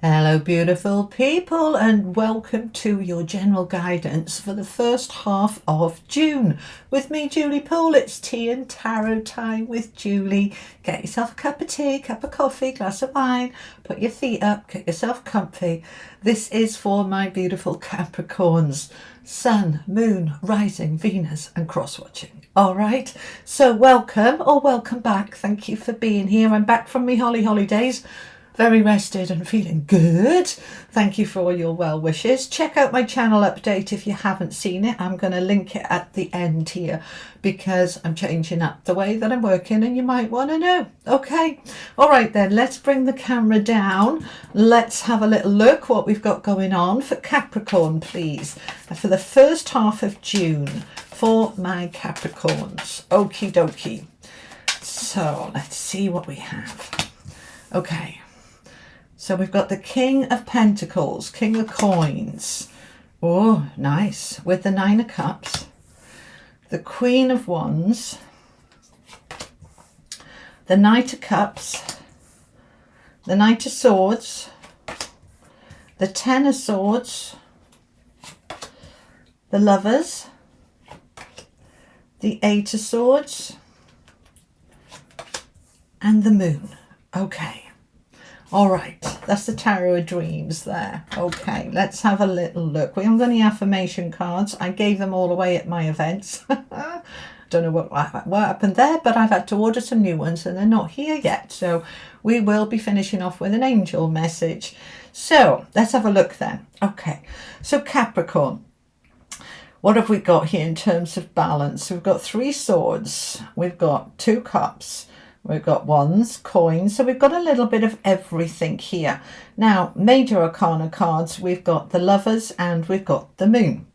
Hello beautiful people, and welcome to your general guidance for the first half of June with me, Julie Poole. It's tea and tarot time with Julie. Get yourself a cup of tea, cup of coffee, glass of wine, put your feet up, get yourself comfy. This is for my beautiful Capricorns, Sun, Moon, Rising, Venus and cross-watching. All right, so welcome or welcome back. Thank you for being here. I'm back from my holidays. Very rested and feeling good. Thank you for all your well wishes. Check out my channel update if you haven't seen it. I'm going to link it at the end here because I'm changing up the way that I'm working and you might want to know. Okay. All right then, let's bring the camera down. Let's have a little look what we've got going on for Capricorn, please. For the first half of June for my Capricorns. Okie dokie. So let's see what we have. Okay. So we've got the King of Pentacles, King of Coins. Oh, nice. With the Nine of Cups. The Queen of Wands. The Knight of Cups. The Knight of Swords. The Ten of Swords. The Lovers. The Eight of Swords. And the Moon. Okay. All right, that's the Tarot of Dreams there. Okay, let's have a little look. We haven't got any affirmation cards. I gave them all away at my events. Don't know what happened there, but I've had to order some new ones and they're not here yet. So we will be finishing off with an angel message. So let's have a look then. Okay, so Capricorn. What have we got here in terms of balance? We've got 3 swords. We've got 2 cups. We've got wands, coins, so we've got a little bit of everything here. Now, major arcana cards, we've got the Lovers and we've got the Moon.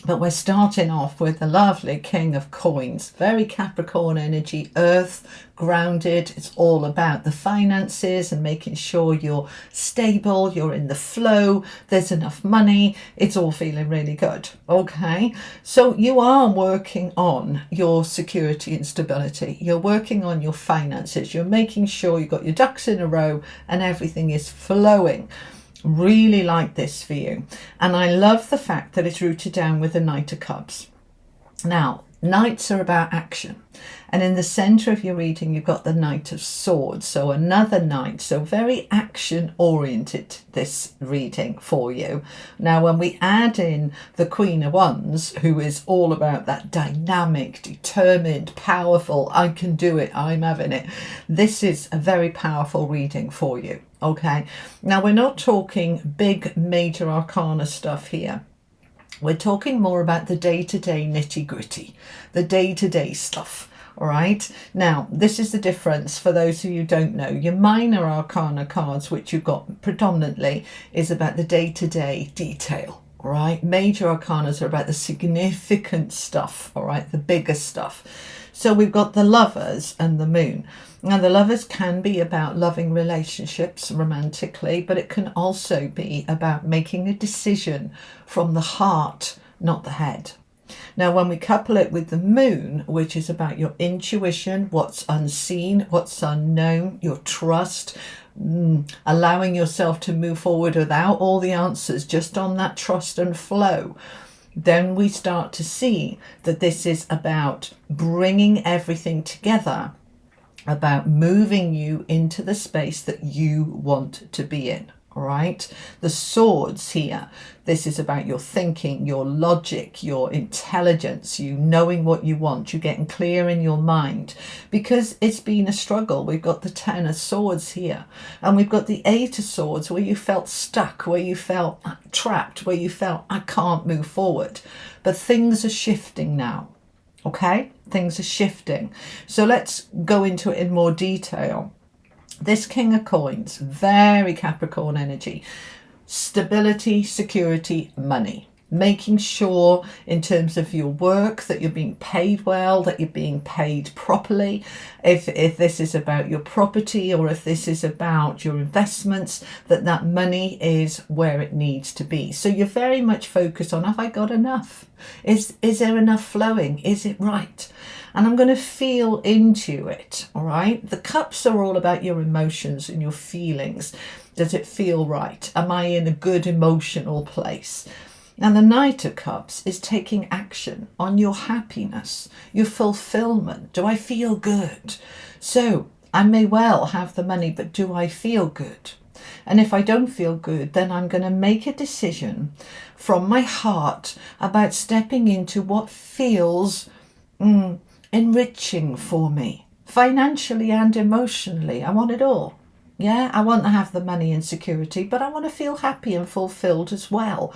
But we're starting off with the lovely King of Coins. Very Capricorn energy, earth, grounded. It's all about the finances and making sure you're stable, you're in the flow, there's enough money. It's all feeling really good. Okay, so you are working on your security and stability. You're working on your finances. You're making sure you've got your ducks in a row and everything is flowing. Really like this for you, and I love the fact that it's rooted down with the Knight of Cups. Now, Knights are about action, and in the center of your reading you've got the Knight of Swords, so another knight, so very action oriented this reading for you. Now when we add in the Queen of Wands, who is all about that dynamic, determined, powerful, I can do it, I'm having it, this is a very powerful reading for you. Okay, now we're not talking big major arcana stuff here. We're talking more about the day-to-day nitty-gritty, the day-to-day stuff. All right, now this is the difference for those of you who don't know. Your minor arcana cards, which you've got predominantly, is about the day-to-day detail. All right, major arcanas are about the significant stuff. All right, the bigger stuff. So we've got the Lovers and the Moon. Now the Lovers can be about loving relationships romantically, but it can also be about making a decision from the heart, not the head. Now when we couple it with the Moon, which is about your intuition, what's unseen, what's unknown, your trust, allowing yourself to move forward without all the answers, just on that trust and flow, then we start to see that this is about bringing everything together, about moving you into the space that you want to be in. All right, the Swords here, this is about your thinking, your logic, your intelligence, you knowing what you want, you getting clear in your mind, because it's been a struggle. We've got the Ten of Swords here, and we've got the Eight of Swords, where you felt stuck, where you felt trapped, where you felt I can't move forward. But things are shifting now. Okay, things are shifting. So let's go into it in more detail. This King of Coins, very Capricorn energy, stability, security, money. Making sure in terms of your work that you're being paid well, that you're being paid properly. If this is about your property or if this is about your investments, that money is where it needs to be. So you're very much focused on, have I got enough? Is there enough flowing? Is it right? and I'm going to feel into it. All right. The cups are all about your emotions and your feelings. Does it feel right? Am I in a good emotional place? And the Knight of Cups is taking action on your happiness, your fulfillment. Do I feel good? So I may well have the money, but do I feel good? And if I don't feel good, then I'm going to make a decision from my heart about stepping into what feels enriching for me, financially and emotionally. I want it all. Yeah, I want to have the money and security, but I want to feel happy and fulfilled as well.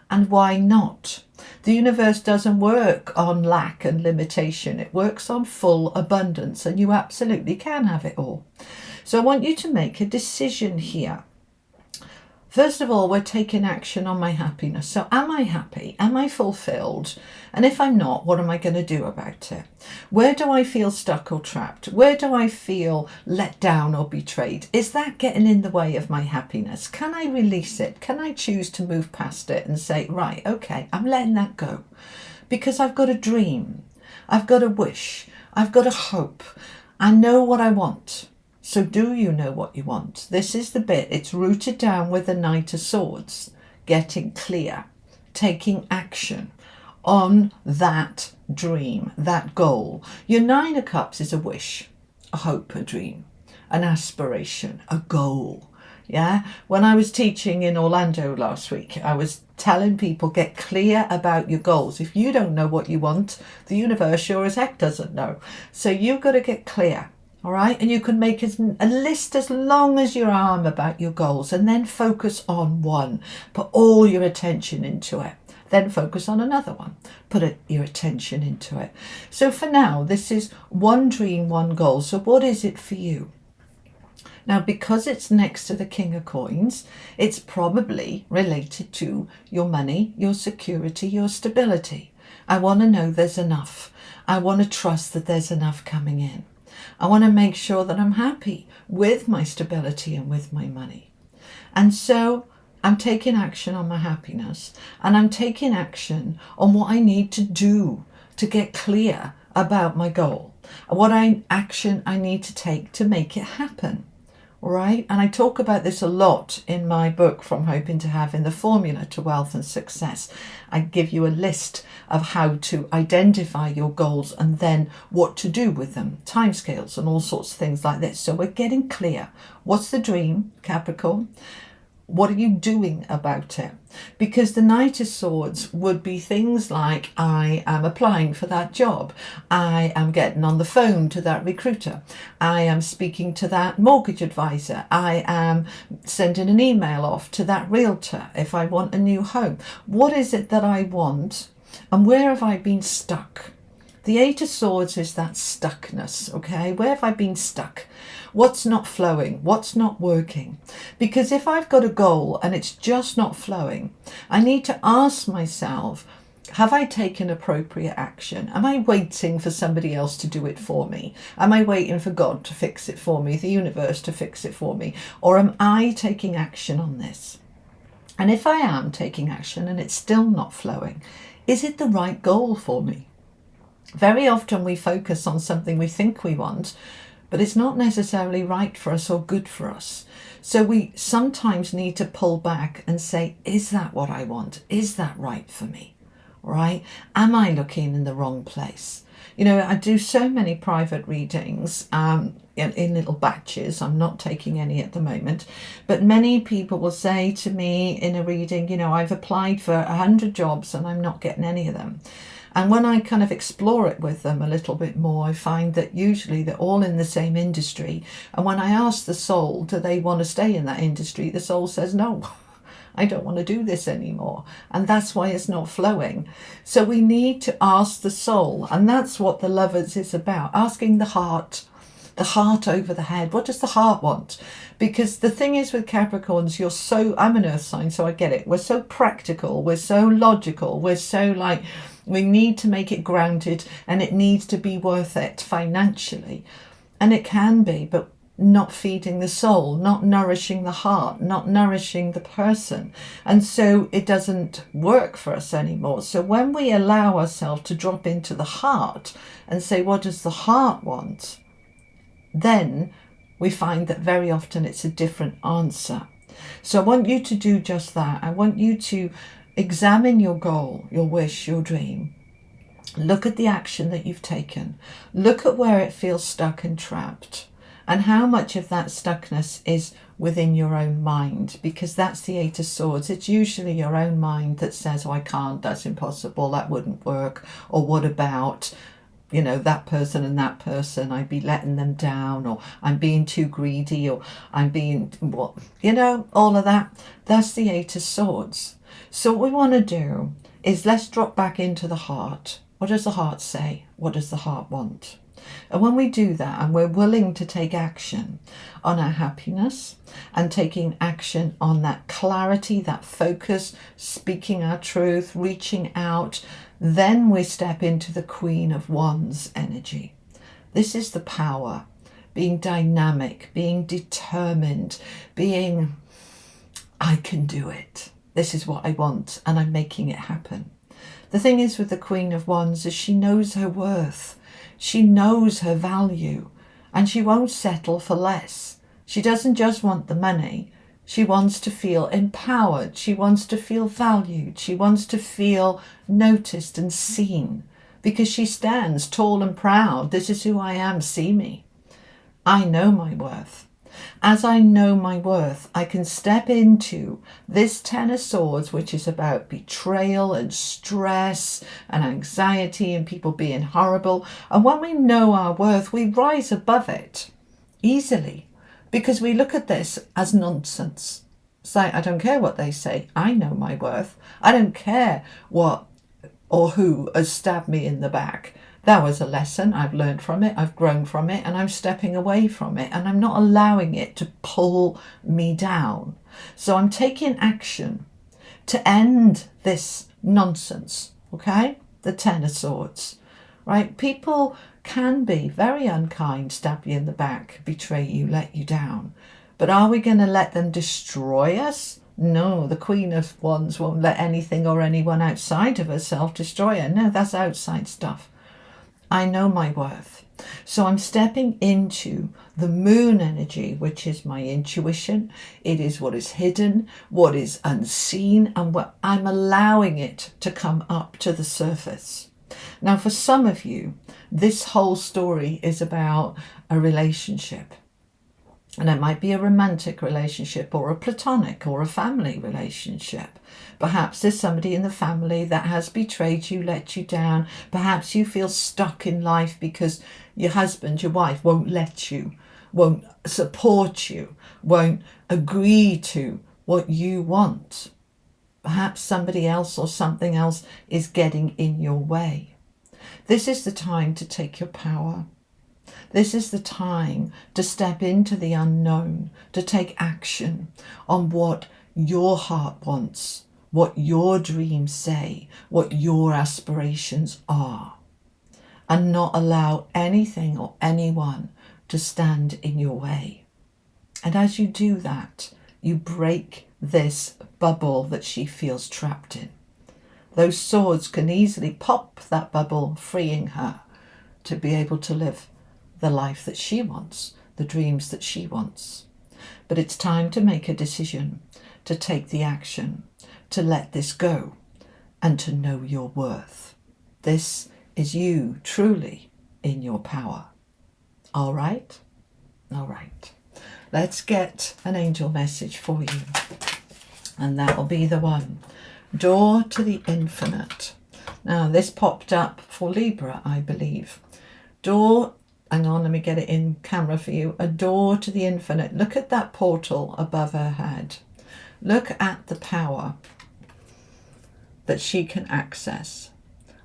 And why not? The universe doesn't work on lack and limitation. It works on full abundance, and you absolutely can have it all. So I want you to make a decision here. First of all, we're taking action on my happiness. So am I happy? Am I fulfilled? And if I'm not, what am I going to do about it? Where do I feel stuck or trapped? Where do I feel let down or betrayed? Is that getting in the way of my happiness? Can I release it? Can I choose to move past it and say, right, okay, I'm letting that go because I've got a dream. I've got a wish. I've got a hope. I know what I want. So do you know what you want? This is the bit. It's rooted down with the Knight of Swords. Getting clear. Taking action on that dream, that goal. Your Nine of Cups is a wish, a hope, a dream, an aspiration, a goal. Yeah. When I was teaching in Orlando last week, I was telling people, get clear about your goals. If you don't know what you want, the universe sure as heck doesn't know. So you've got to get clear. All right, and you can make a list as long as your arm about your goals, and then focus on one. Put all your attention into it. Then focus on another one. Put your attention into it. So for now, this is one dream, one goal. So what is it for you? Now, because it's next to the King of Coins, it's probably related to your money, your security, your stability. I want to know there's enough. I want to trust that there's enough coming in. I want to make sure that I'm happy with my stability and with my money. And so I'm taking action on my happiness, and I'm taking action on what I need to do to get clear about my goal, what action I need to take to make it happen. All right. And I talk about this a lot in my book, From Hoping to Having, the Formula to Wealth and Success. I give you a list of how to identify your goals and then what to do with them, timescales and all sorts of things like this. So we're getting clear. What's the dream, Capricorn? What are you doing about it? Because the Knight of Swords would be things like, I am applying for that job. I am getting on the phone to that recruiter. I am speaking to that mortgage advisor. I am sending an email off to that realtor if I want a new home. What is it that I want? And where have I been stuck? The Eight of Swords is that stuckness, okay? Where have I been stuck? What's not flowing? What's not working? Because if I've got a goal and it's just not flowing, I need to ask myself, have I taken appropriate action? Am I waiting for somebody else to do it for me? Am I waiting for God to fix it for me, the universe to fix it for me? Or am I taking action on this? And if I am taking action and it's still not flowing, is it the right goal for me? Very often we focus on something we think we want, but it's not necessarily right for us or good for us. So we sometimes need to pull back and say, is that what I want? Is that right for me? Right? Am I looking in the wrong place? You know, I do so many private readings in little batches. I'm not taking any at the moment, but many people will say to me in a reading, you know, I've applied for 100 jobs and I'm not getting any of them. And when I kind of explore it with them a little bit more, I find that usually they're all in the same industry. And when I ask the soul, do they want to stay in that industry? The soul says, no, I don't want to do this anymore. And that's why it's not flowing. So we need to ask the soul. And that's what the Lovers is about, asking the heart over the head. What does the heart want? Because the thing is with Capricorns, I'm an earth sign, so I get it. We're so practical. We're so logical. We're so like, we need to make it grounded and it needs to be worth it financially. And it can be, but not feeding the soul, not nourishing the heart, not nourishing the person. And so it doesn't work for us anymore. So when we allow ourselves to drop into the heart and say, what does the heart want? Then we find that very often it's a different answer. So I want you to do just that. I want you to examine your goal, your wish, your dream. Look at the action that you've taken. Look at where it feels stuck and trapped, and how much of that stuckness is within your own mind, because that's the Eight of Swords. It's usually your own mind that says, oh, I can't, that's impossible, that wouldn't work, or what about, you know, that person and that person, I'd be letting them down, or I'm being too greedy, or I'm being, what, you know, all of that. That's the Eight of Swords. So what we want to do is let's drop back into the heart. What does the heart say? What does the heart want? And when we do that, and we're willing to take action on our happiness and taking action on that clarity, that focus, speaking our truth, reaching out, then we step into the Queen of Wands energy. This is the power, being dynamic, being determined, being, I can do it. This is what I want, and I'm making it happen. The thing is with the Queen of Wands is she knows her worth. She knows her value, and she won't settle for less. She doesn't just want the money. She wants to feel empowered. She wants to feel valued. She wants to feel noticed and seen, because she stands tall and proud. This is who I am. See me. I know my worth. As I know my worth, I can step into this Ten of Swords, which is about betrayal and stress and anxiety and people being horrible. And when we know our worth, we rise above it easily, because we look at this as nonsense. It's like, I don't care what they say. I know my worth. I don't care what or who has stabbed me in the back. That was a lesson. I've learned from it. I've grown from it, and I'm stepping away from it, and I'm not allowing it to pull me down. So I'm taking action to end this nonsense. Okay? The Ten of Swords, right? People can be very unkind, stab you in the back, betray you, let you down. But are we going to let them destroy us? No, the Queen of Wands won't let anything or anyone outside of herself destroy her. No, that's outside stuff. I know my worth. So I'm stepping into the moon energy, which is my intuition. It is what is hidden, what is unseen, and what I'm allowing it to come up to the surface. Now, for some of you, this whole story is about a relationship. And it might be a romantic relationship, or a platonic, or a family relationship. Perhaps there's somebody in the family that has betrayed you, let you down. Perhaps you feel stuck in life because your husband, your wife won't let you, won't support you, won't agree to what you want. Perhaps somebody else or something else is getting in your way. This is the time to take your power. This is the time to step into the unknown, to take action on what your heart wants, what your dreams say, what your aspirations are, and not allow anything or anyone to stand in your way. And as you do that, you break this bubble that she feels trapped in. Those swords can easily pop that bubble, freeing her to be able to live the life that she wants, the dreams that she wants. But it's time to make a decision, to take the action, to let this go, and to know your worth. This is you truly in your power. All right? All right. Let's get an angel message for you. And that will be the one. Door to the infinite. Now, this popped up for Libra, I believe. Door, hang on, let me get it in camera for you. A door to the infinite. Look at that portal above her head. Look at the power that she can access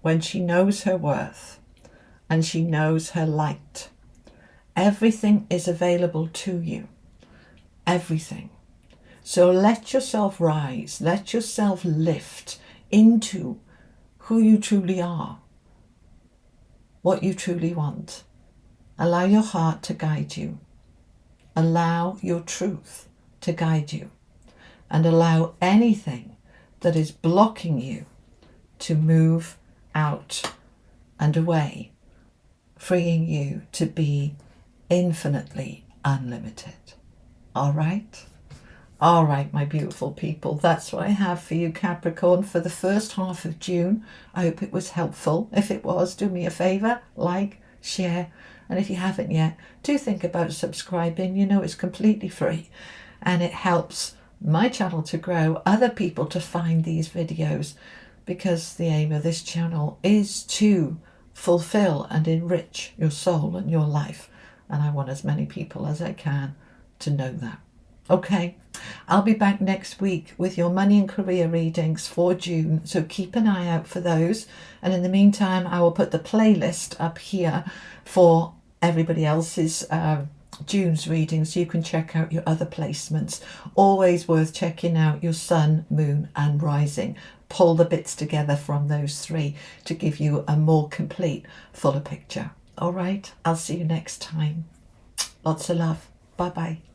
when she knows her worth and she knows her light. Everything is available to you. Everything. So let yourself rise. Let yourself lift into who you truly are, what you truly want. Allow your heart to guide you. allow your truth to guide you, and allow anything that is blocking you to move out and away, freeing you to be infinitely unlimited. All right? All right, my beautiful people, that's what I have for you, Capricorn, for the first half of June. I hope it was helpful. If it was, do me a favour, like, share, and if you haven't yet, do think about subscribing. You know, it's completely free, and it helps my channel to grow, other people to find these videos, because the aim of this channel is to fulfill and enrich your soul and your life, and I want as many people as I can to know that. Okay, I'll be back next week with your money and career readings for June, so keep an eye out for those. And in the meantime, I will put the playlist up here for everybody else's June's readings, so you can check out your other placements. Always worth checking out your sun, moon and rising. Pull the bits together from those three to give you a more complete, fuller picture. All right, I'll see you next time. Lots of love. Bye bye.